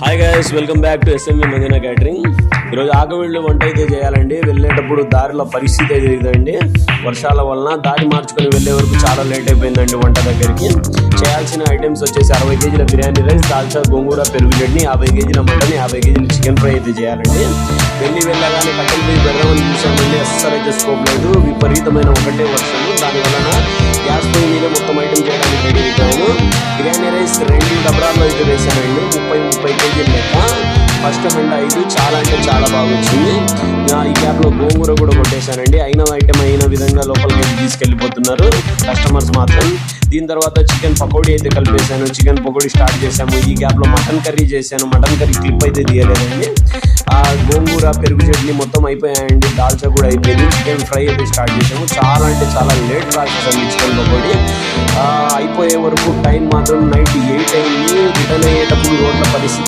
Hi guys, welcome back to SMV Madina catering. ఈరోజు ఆకవీళ్ళు వంట అయితే చేయాలండి. వెళ్ళేటప్పుడు దారిలో పరిస్థితి అయితే ఇదండి. వర్షాల వలన దారి మార్చుకొని వెళ్ళే వరకు చాలా లేట్ అయిపోయిందండి వంట దగ్గరికి. చేయాల్సిన ఐటమ్స్ వచ్చేసి 60 కేజీల బిర్యానీ రైస్, దాల్చా, గోంగూర, పెరుగు చట్నీ, 50 కేజీల మటన్, 50 కేజీల చికెన్ ఫ్రై అయితే చేయాలండి. వెళ్ళగానే కట్టెలు పోయి పెడదామని చూసామండి. అస్సలు అయితే స్కోప్ లేదు. విపరీతమైన ఒకటే వర్షము. దాని వలన గ్యాస్ పొయ్యి మీద మొత్తం ఐటమ్ చేయడానికి రెడీ అయిపోయాను. బిర్యానీ రైస్ 2 డబ్రాల్లో అయితే వేసానండి. 30 కేజీలు లెక్క. ఫస్ట్ అండ్ 5 చాలా అంటే చాలా బాగా వచ్చింది. ఈ గ్యాప్లో గోంగూర కూడా కొట్టేశానండి. అయిన ఐటమ్ అయిన విధంగా లోపలికి తీసుకెళ్ళిపోతున్నారు కస్టమర్స్ మాత్రం. దీని తర్వాత చికెన్ పకోడీ అయితే కలిపేశాను. చికెన్ పకోడీ స్టార్ట్ చేశాము. ఈ గ్యాప్లో మటన్ కర్రీ చేశాను. మటన్ కర్రీ క్లిప్ అయితే తీయలేదండి. గోంగూర, పెరుగు చట్నీ మొత్తం అయిపోయాయండి. దాల్చా కూడా అయిపోయింది. చికెన్ ఫ్రై అయితే స్టార్ట్ చేసాము. చాలా అంటే చాలా లేట్ ప్రాసెస్ అండి చికెన్ పకోడీ. అయిపోయే వరకు టైం మాత్రం నైట్ 8 అయింది. రిటర్న్ అయ్యేటప్పుడు రోడ్ల పరిస్థితి